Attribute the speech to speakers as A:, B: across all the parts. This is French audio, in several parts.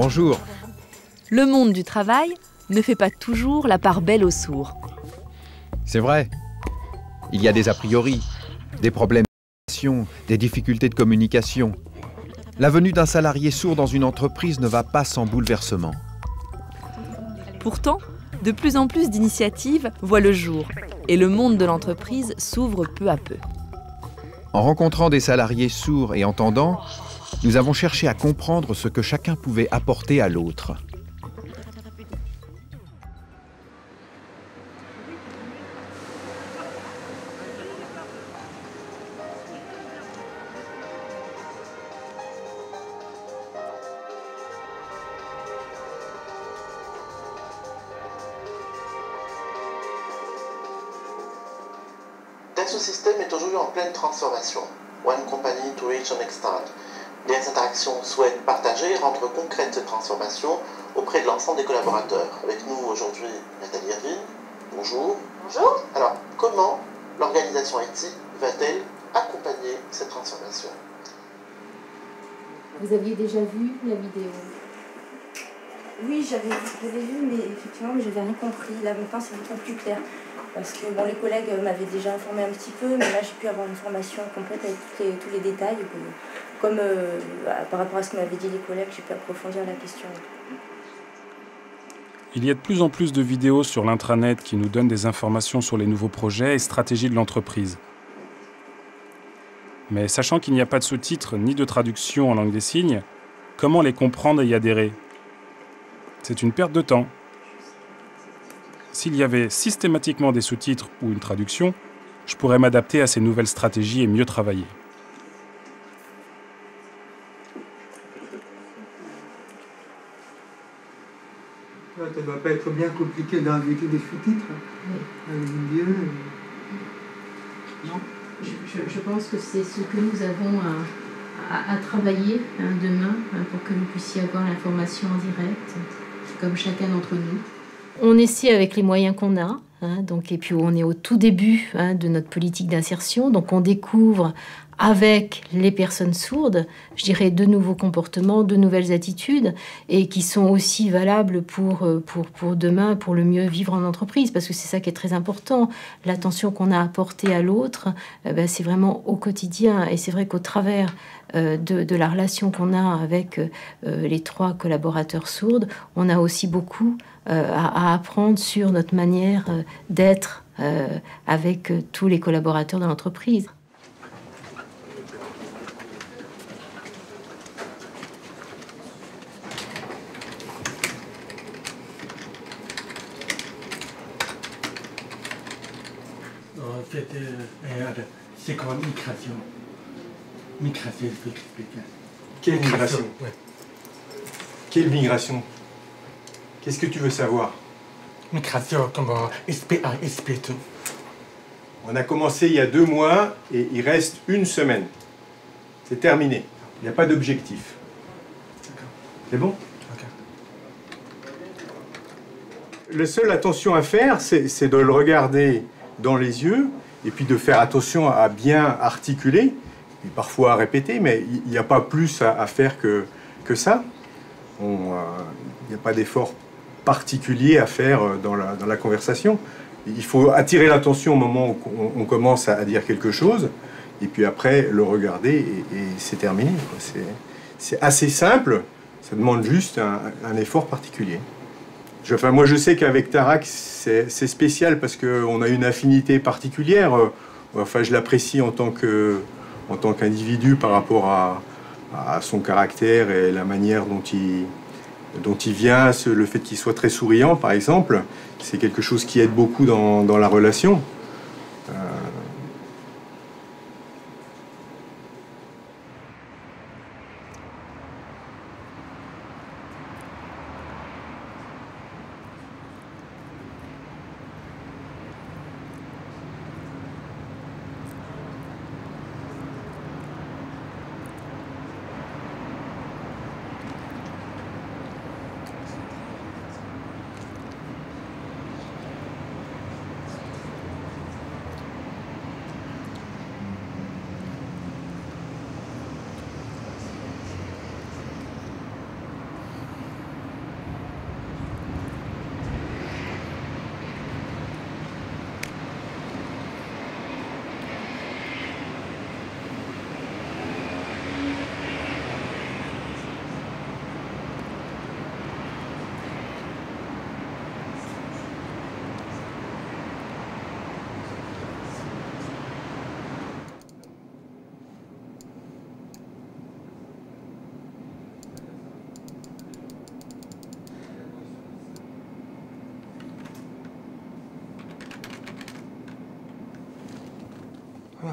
A: Bonjour.
B: Le monde du travail ne fait pas toujours la part belle aux sourds.
A: C'est vrai. Il y a des a priori, des problèmes de des difficultés de communication. La venue d'un salarié sourd dans une entreprise ne va pas sans bouleversement.
B: Pourtant, de plus en plus d'initiatives voient le jour et le monde de l'entreprise s'ouvre peu à peu.
A: En rencontrant des salariés sourds et entendants, nous avons cherché à comprendre ce que chacun pouvait apporter à l'autre.
C: Dentsu System est aujourd'hui en pleine transformation. One company to reach an extent. DS Interactions souhaite partager et rendre concrète cette transformation auprès de l'ensemble des collaborateurs. Avec nous aujourd'hui, Nathalie Ervin. Bonjour.
D: Bonjour.
C: Alors, comment l'organisation IT va-t-elle accompagner cette transformation?
D: Vous aviez déjà vu la vidéo?
E: Oui, j'avais vu, mais effectivement, j'avais rien compris. Là, maintenant, c'est beaucoup plus clair. Parce que bon, les collègues m'avaient déjà informé un petit peu, mais là, j'ai pu avoir une formation complète avec tous les détails. Comme par rapport à ce que m'avaient dit les collègues, j'ai pu approfondir la question.
F: Il y a de plus en plus de vidéos sur l'intranet qui nous donnent des informations sur les nouveaux projets et stratégies de l'entreprise. Mais sachant qu'il n'y a pas de sous-titres ni de traduction en langue des signes, comment les comprendre et y adhérer? C'est une perte de temps. S'il y avait systématiquement des sous-titres ou une traduction, je pourrais m'adapter à ces nouvelles stratégies et mieux travailler.
G: Ça ne doit pas être bien compliqué d'inviter des sous-titres. Oui. Non.
H: Je pense que c'est ce que nous avons à travailler demain pour que vous puissiez avoir l'information en direct, comme chacun d'entre nous. On essaie avec les moyens qu'on a, et puis on est au tout début de notre politique d'insertion, donc on découvre avec les personnes sourdes, je dirais, de nouveaux comportements, de nouvelles attitudes, et qui sont aussi valables pour demain, pour le mieux vivre en entreprise, parce que c'est ça qui est très important. L'attention qu'on a apportée à l'autre, c'est vraiment au quotidien, et c'est vrai qu'au travers de la relation qu'on a avec les 3 collaborateurs sourds, on a aussi beaucoup à apprendre sur notre manière d'être avec tous les collaborateurs de l'entreprise.
G: C'est quoi migration? Migration, je peux expliquer.
I: Quelle migration?
G: Ouais.
I: Quelle migration? Qu'est-ce que tu veux savoir?
G: Migration comme SPA, SP2.
I: On a commencé il y a 2 mois et il reste 1 semaine. C'est terminé. Il n'y a pas d'objectif. C'est bon? La seule attention à faire, c'est de le regarder dans les yeux et puis de faire attention à bien articuler, et parfois à répéter, mais il n'y a pas plus à faire que ça. Il n'y a pas d'effort particulier à faire dans la conversation. Il faut attirer l'attention au moment où on commence à dire quelque chose, et puis après le regarder et c'est terminé. C'est assez simple, ça demande juste un effort particulier. Moi je sais qu'avec Tarak c'est spécial parce qu'on a une affinité particulière. Enfin, je l'apprécie en tant qu'individu par rapport à son caractère et la manière dont il vient, le fait qu'il soit très souriant par exemple, c'est quelque chose qui aide beaucoup dans la relation.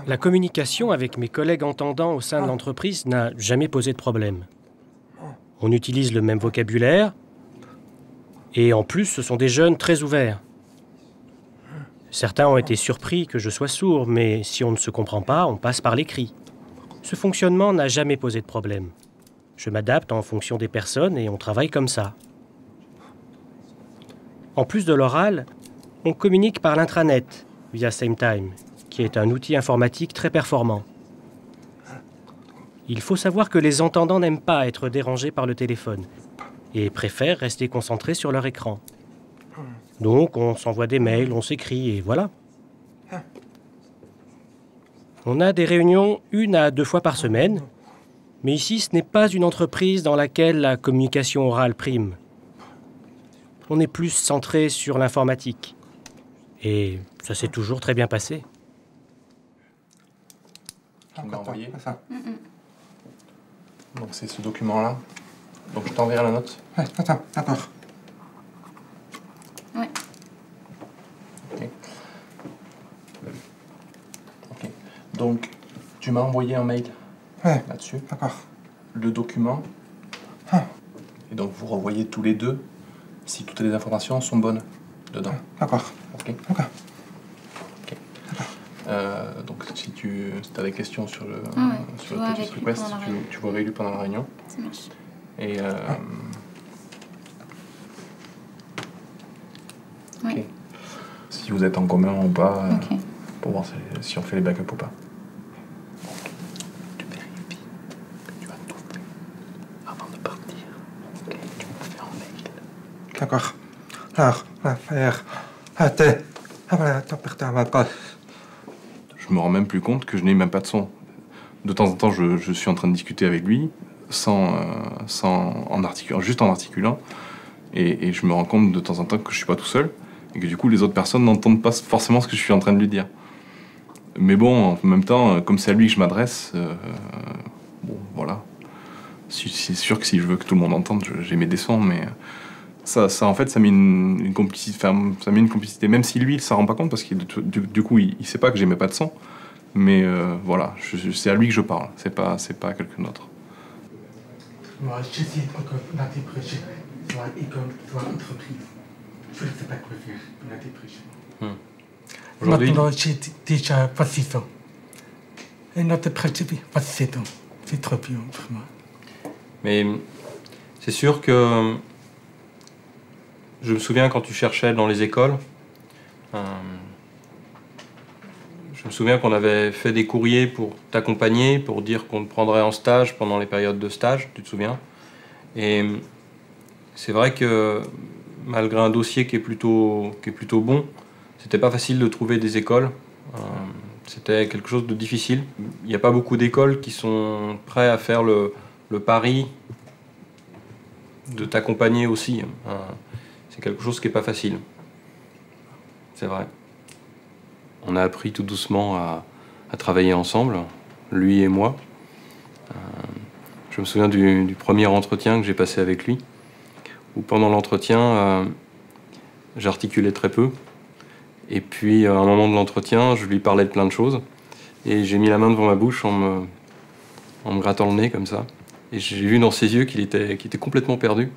J: La communication avec mes collègues entendants au sein de l'entreprise n'a jamais posé de problème. On utilise le même vocabulaire et en plus, ce sont des jeunes très ouverts. Certains ont été surpris que je sois sourd, mais si on ne se comprend pas, on passe par l'écrit. Ce fonctionnement n'a jamais posé de problème. Je m'adapte en fonction des personnes et on travaille comme ça. En plus de l'oral, on communique par l'intranet via SameTime, qui est un outil informatique très performant. Il faut savoir que les entendants n'aiment pas être dérangés par le téléphone et préfèrent rester concentrés sur leur écran. Donc on s'envoie des mails, on s'écrit et voilà. On a des réunions 1 à 2 fois par semaine, mais ici ce n'est pas une entreprise dans laquelle la communication orale prime. On est plus centré sur l'informatique. Et ça s'est toujours très bien passé.
K: Tu m'as envoyé ça. Donc c'est ce document-là. Donc je t'enverrai la note.
G: Ouais, attends, d'accord.
E: Ouais.
K: Ok. Ok. Donc tu m'as envoyé un mail là-dessus.
G: D'accord.
K: Le document. Et donc vous revoyez tous les deux si toutes les informations sont bonnes dedans.
G: D'accord.
K: Ok.
G: Ok.
K: Donc si tu as des questions sur le
E: sur
K: le purchase request, tu vois avec lui pendant la réunion.
E: Ça marche.
K: Et
E: Oui.
K: Si vous êtes en commun ou pas, pour voir si on fait les backups ou pas. Tu vérifies que tu as tout fait avant de partir. Ok, tu me fais un mail.
G: D'accord. Alors, on va faire... voilà, t'as perdu ma colle.
K: Je me rends même plus compte que je n'ai même pas de son. De temps en temps, je suis en train de discuter avec lui, juste en articulant, et je me rends compte de temps en temps que je suis pas tout seul, et que du coup les autres personnes n'entendent pas forcément ce que je suis en train de lui dire. Mais bon, en même temps, comme c'est à lui que je m'adresse, bon, voilà. C'est sûr que si je veux que tout le monde entende, j'émets des sons, mais ça en fait, ça met une complicité, ça met une complicité, même si lui, il s'en rend pas compte, parce que du coup, il sait pas que j'émets pas de son. Mais voilà, c'est à lui que je parle, c'est pas à quelqu'un d'autre.
G: Moi, je sais qu'on a des projets, soit école, soit entreprise. Je ne sais pas quoi faire, on a des projets.
K: Aujourd'hui,
G: maintenant, j'ai déjà pas 6 ans. Et notre projet, pas 7 ans. C'est trop bien pour moi.
L: Mais c'est sûr que je me souviens quand tu cherchais dans les écoles, je me souviens qu'on avait fait des courriers pour t'accompagner, pour dire qu'on te prendrait en stage pendant les périodes de stage, tu te souviens? Et c'est vrai que malgré un dossier qui est plutôt bon, c'était pas facile de trouver des écoles. C'était quelque chose de difficile. Il n'y a pas beaucoup d'écoles qui sont prêtes à faire le pari de t'accompagner aussi. C'est quelque chose qui n'est pas facile. C'est vrai. On a appris tout doucement à travailler ensemble, lui et moi. Je me souviens du premier entretien que j'ai passé avec lui, où pendant l'entretien, j'articulais très peu. Et puis, à un moment de l'entretien, je lui parlais de plein de choses. Et j'ai mis la main devant ma bouche en me grattant le nez comme ça. Et j'ai vu dans ses yeux qu'il était complètement perdu.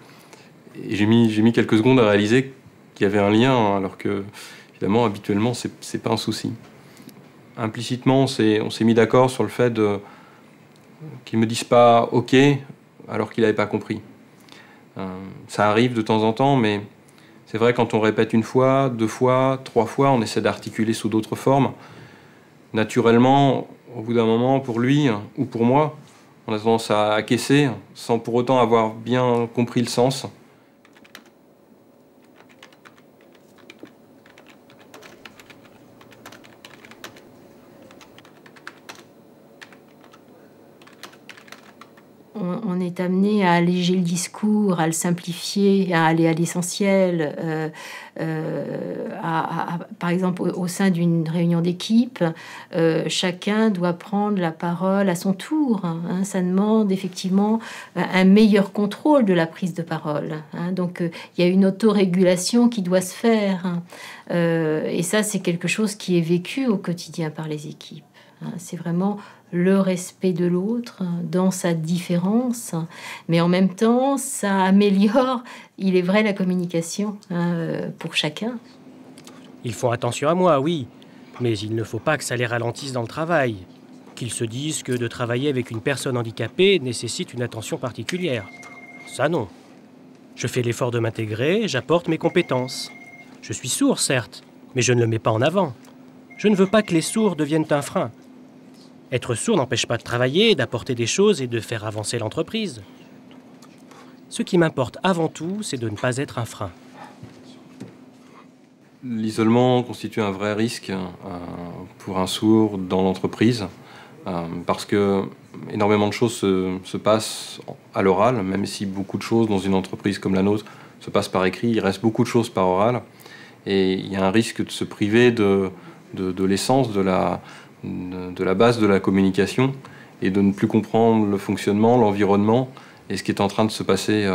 L: Et j'ai mis quelques secondes à réaliser qu'il y avait un lien, alors que, évidemment, habituellement, c'est pas un souci. Implicitement, on s'est mis d'accord sur le fait qu'il me dise pas « OK » alors qu'il n'avait pas compris. Ça arrive de temps en temps, mais c'est vrai, quand on répète 1 fois, 2 fois, 3 fois, on essaie d'articuler sous d'autres formes. Naturellement, au bout d'un moment, pour lui ou pour moi, on a tendance à acquiescer sans pour autant avoir bien compris le sens.
H: On est amené à alléger le discours, à le simplifier, à aller à l'essentiel. Par exemple, au sein d'une réunion d'équipe, chacun doit prendre la parole à son tour. Ça demande effectivement un meilleur contrôle de la prise de parole. Donc, il y a une autorégulation qui doit se faire. Et ça, c'est quelque chose qui est vécu au quotidien par les équipes. C'est vraiment le respect de l'autre dans sa différence, mais en même temps, ça améliore, il est vrai, la communication pour chacun.
J: Ils font attention à moi, oui, mais il ne faut pas que ça les ralentisse dans le travail, qu'ils se disent que de travailler avec une personne handicapée nécessite une attention particulière. Ça, non. Je fais l'effort de m'intégrer, j'apporte mes compétences. Je suis sourd, certes, mais je ne le mets pas en avant. Je ne veux pas que les sourds deviennent un frein. Être sourd n'empêche pas de travailler, d'apporter des choses et de faire avancer l'entreprise. Ce qui m'importe avant tout, c'est de ne pas être un frein.
L: L'isolement constitue un vrai risque pour un sourd dans l'entreprise, parce que énormément de choses se passent à l'oral, même si beaucoup de choses dans une entreprise comme la nôtre se passent par écrit, il reste beaucoup de choses par oral, et il y a un risque de se priver de l'essence, de la base de la communication, et de ne plus comprendre le fonctionnement, l'environnement, et ce qui est en train de se passer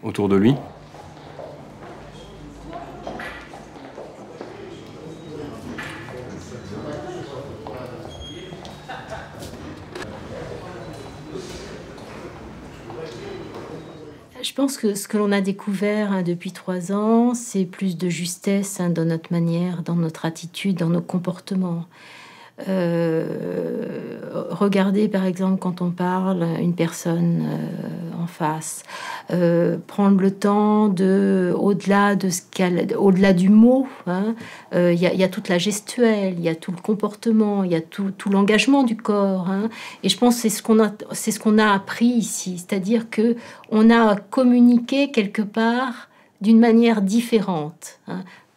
L: autour de lui.
H: Je pense que ce que l'on a découvert depuis 3 ans, c'est plus de justesse dans notre manière, dans notre attitude, dans nos comportements. Regardez par exemple quand on parle à une personne en face, prendre le temps au-delà du mot, il y a toute la gestuelle, il y a tout le comportement, il y a tout l'engagement du corps, et je pense que c'est ce qu'on a appris ici, c'est-à-dire que on a communiqué quelque part d'une manière différente,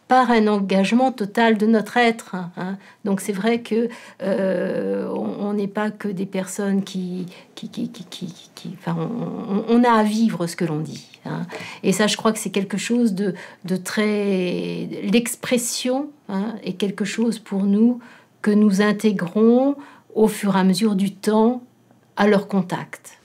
H: par un engagement total de notre être. Donc c'est vrai que on n'est pas que des personnes on a à vivre ce que l'on dit. Et ça, je crois que c'est quelque chose de très... L'expression est quelque chose pour nous que nous intégrons au fur et à mesure du temps à leur contact.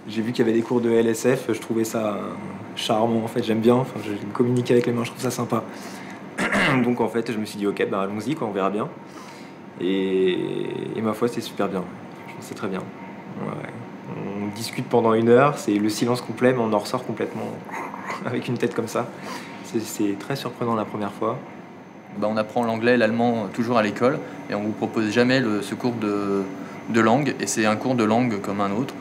M: J'ai vu qu'il y avait des cours de LSF, je trouvais ça charmant, en fait, j'aime bien, enfin, je communique avec les mains, je trouve ça sympa. Donc en fait, je me suis dit, ok, bah, allons-y, on verra bien. Et ma foi, c'est super bien, c'est très bien. Ouais. On discute pendant 1 heure, c'est le silence complet, mais on en ressort complètement avec une tête comme ça. C'est très surprenant la première fois.
L: On apprend l'anglais et l'allemand toujours à l'école et on ne vous propose jamais ce cours de langue, et c'est un cours de langue comme un autre.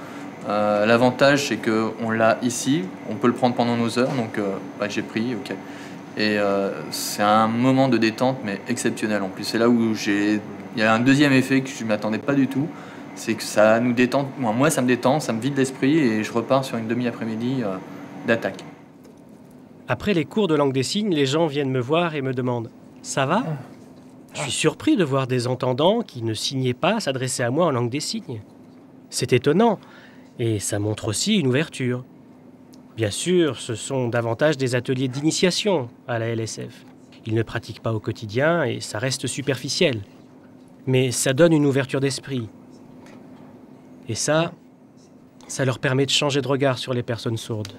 L: L'avantage, c'est qu'on l'a ici, on peut le prendre pendant nos heures, donc j'ai pris, ok. Et c'est un moment de détente, mais exceptionnel en plus. C'est là où il y a un deuxième effet que je ne m'attendais pas du tout, c'est que ça nous détend. Moi, ça me détend, ça me vide l'esprit et je repars sur une demi-après-midi d'attaque.
J: Après les cours de langue des signes, les gens viennent me voir et me demandent « Ça va ?» Je suis surpris de voir des entendants qui ne signaient pas s'adresser à moi en langue des signes. C'est étonnant, et ça montre aussi une ouverture. Bien sûr, ce sont davantage des ateliers d'initiation à la LSF. Ils ne pratiquent pas au quotidien et ça reste superficiel. Mais ça donne une ouverture d'esprit. Et ça leur permet de changer de regard sur les personnes sourdes.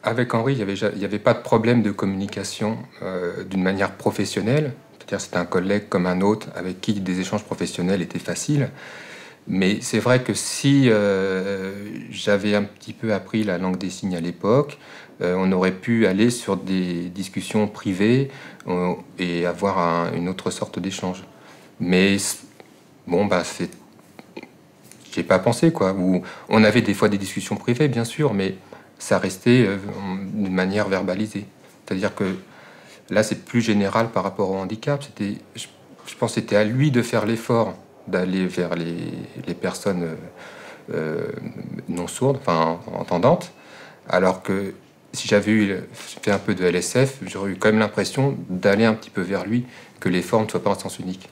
N: Avec Henri, il n'y avait pas de problème de communication d'une manière professionnelle. C'est-à-dire c'était un collègue comme un autre avec qui des échanges professionnels étaient faciles. Mais c'est vrai que si j'avais un petit peu appris la langue des signes à l'époque, on aurait pu aller sur des discussions privées et avoir une autre sorte d'échange. Mais bon, j'ai pas pensé, quoi. On avait des fois des discussions privées, bien sûr, mais ça restait d'une manière verbalisée. C'est-à-dire que là, c'est plus général par rapport au handicap. Je pense que c'était à lui de faire l'effort d'aller vers les personnes non sourdes, enfin entendantes, alors que si j'avais fait un peu de LSF, j'aurais eu quand même l'impression d'aller un petit peu vers lui, que l'effort ne soit pas en sens unique.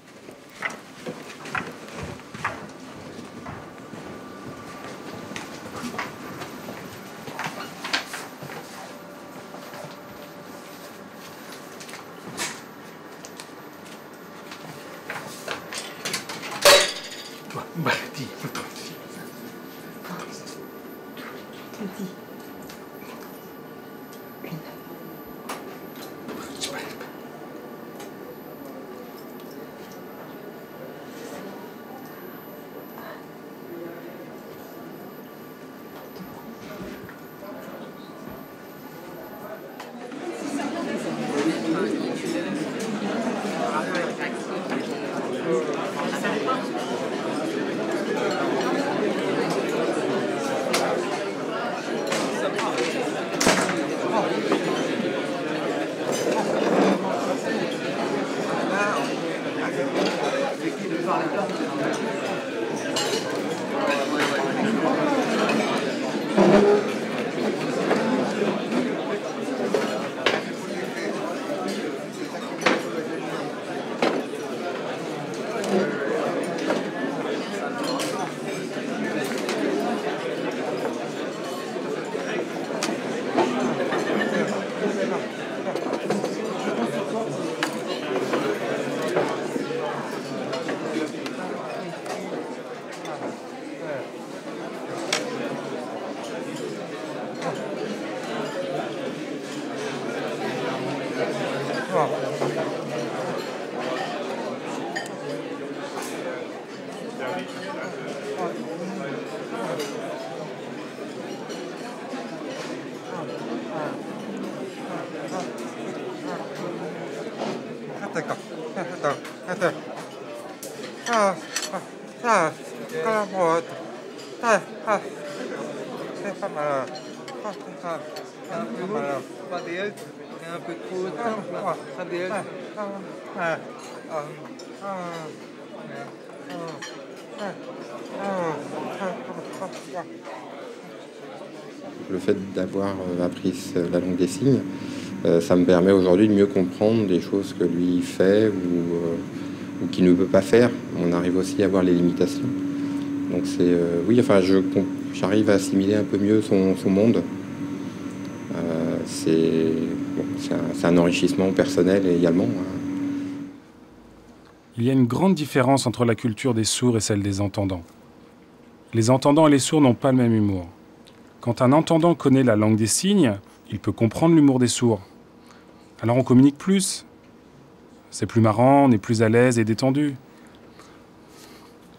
O: Le fait d'avoir appris la langue des signes, ça me permet aujourd'hui de mieux comprendre des choses que lui fait ou qu'il ne peut pas faire. On arrive aussi à voir les limitations. Donc oui, enfin, j'arrive à assimiler un peu mieux son monde. C'est un enrichissement personnel également.
F: Il y a une grande différence entre la culture des sourds et celle des entendants. Les entendants et les sourds n'ont pas le même humour. Quand un entendant connaît la langue des signes, il peut comprendre l'humour des sourds. Alors on communique plus. C'est plus marrant, on est plus à l'aise et détendu.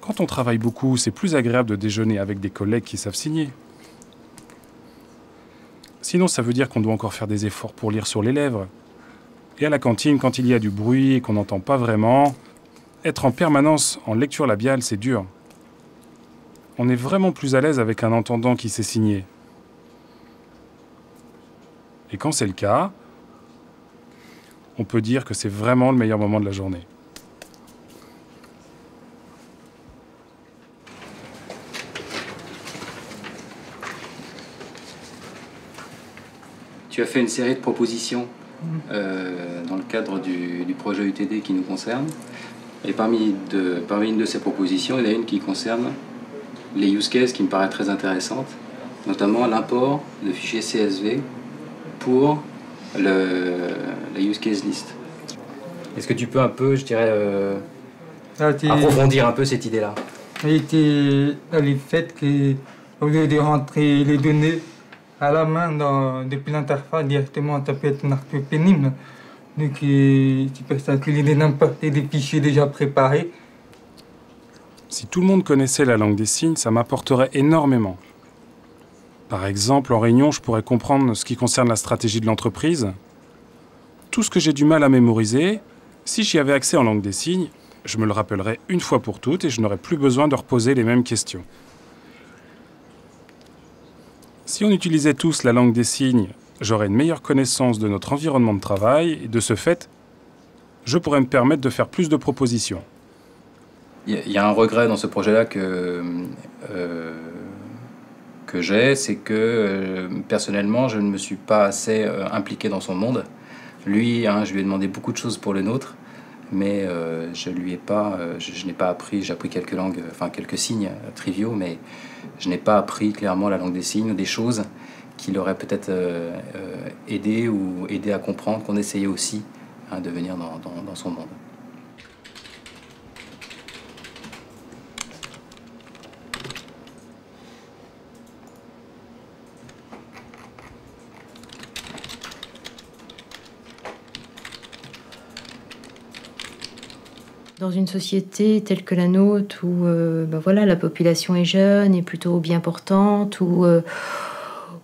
F: Quand on travaille beaucoup, c'est plus agréable de déjeuner avec des collègues qui savent signer. Sinon, ça veut dire qu'on doit encore faire des efforts pour lire sur les lèvres. Et à la cantine, quand il y a du bruit et qu'on n'entend pas vraiment, être en permanence en lecture labiale, c'est dur. On est vraiment plus à l'aise avec un entendant qui sait signer. Et quand c'est le cas, on peut dire que c'est vraiment le meilleur moment de la journée.
P: Tu as fait une série de propositions dans le cadre du projet UTD qui nous concerne. Et parmi une de ces propositions, il y en a une qui concerne les use cases qui me paraît très intéressante, notamment l'import de fichiers CSV pour la use case list. Est-ce que tu peux un peu, je dirais, approfondir un peu cette idée-là?
G: Le fait qu'au lieu de rentrer les données à la main depuis l'interface directement, ça peut être un peu pénible. Donc tu peux calculer n'importe des fichiers déjà préparés.
F: Si tout le monde connaissait la langue des signes, ça m'apporterait énormément. Par exemple, en réunion, je pourrais comprendre ce qui concerne la stratégie de l'entreprise. Tout ce que j'ai du mal à mémoriser, si j'y avais accès en langue des signes, je me le rappellerais une fois pour toutes et je n'aurais plus besoin de reposer les mêmes questions. Si on utilisait tous la langue des signes, j'aurais une meilleure connaissance de notre environnement de travail et de ce fait, je pourrais me permettre de faire plus de propositions.
P: Il y a un regret dans ce projet-là que j'ai, c'est que personnellement, je ne me suis pas assez impliqué dans son monde. Lui, je lui ai demandé beaucoup de choses pour le nôtre, mais je n'ai pas appris, j'ai appris quelques langues, enfin quelques signes triviaux, mais je n'ai pas appris clairement la langue des signes, des choses qui l'auraient peut-être aidé ou aidé à comprendre qu'on essayait aussi de venir dans son monde.
H: Dans une société telle que la nôtre, où voilà, la population est jeune et plutôt bien portante, où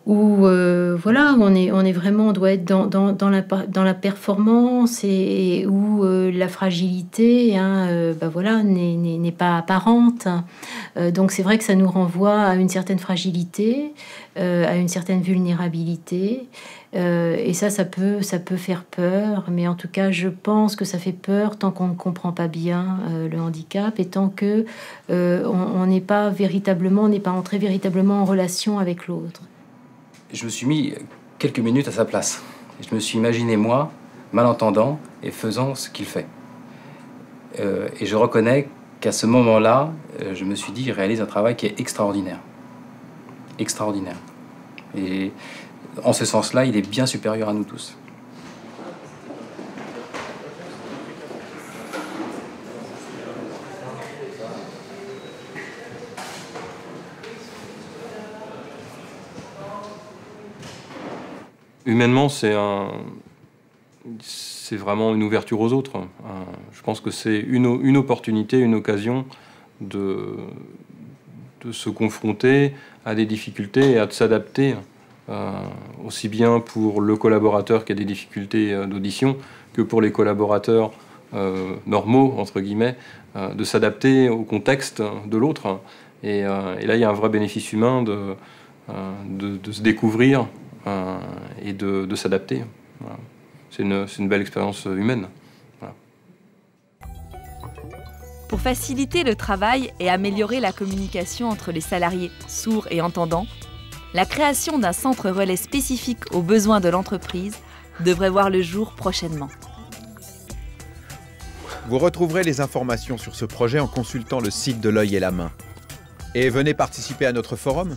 H: voilà, on est vraiment, on doit être dans la performance et où la fragilité voilà, n'est pas apparente. Donc c'est vrai que ça nous renvoie à une certaine fragilité, à une certaine vulnérabilité. Et ça peut faire peur, mais en tout cas, je pense que ça fait peur tant qu'on ne comprend pas bien le handicap et tant que on n'est pas entré véritablement en relation avec l'autre.
P: Je me suis mis quelques minutes à sa place. Je me suis imaginé, moi, malentendant et faisant ce qu'il fait. Et je reconnais qu'à ce moment-là, je me suis dit, il réalise un travail qui est extraordinaire. Extraordinaire. Et en ce sens-là, il est bien supérieur à nous tous.
L: Humainement, c'est vraiment une ouverture aux autres. Je pense que c'est une opportunité, une occasion de se confronter à des difficultés et à s'adapter, aussi bien pour le collaborateur qui a des difficultés d'audition que pour les collaborateurs normaux, entre guillemets, de s'adapter au contexte de l'autre. Et là, il y a un vrai bénéfice humain de se découvrir et de s'adapter. Voilà. C'est une belle expérience humaine. Voilà.
B: Pour faciliter le travail et améliorer la communication entre les salariés sourds et entendants, la création d'un centre relais spécifique aux besoins de l'entreprise devrait voir le jour prochainement.
A: Vous retrouverez les informations sur ce projet en consultant le site de l'Œil et la Main. Et venez participer à notre forum.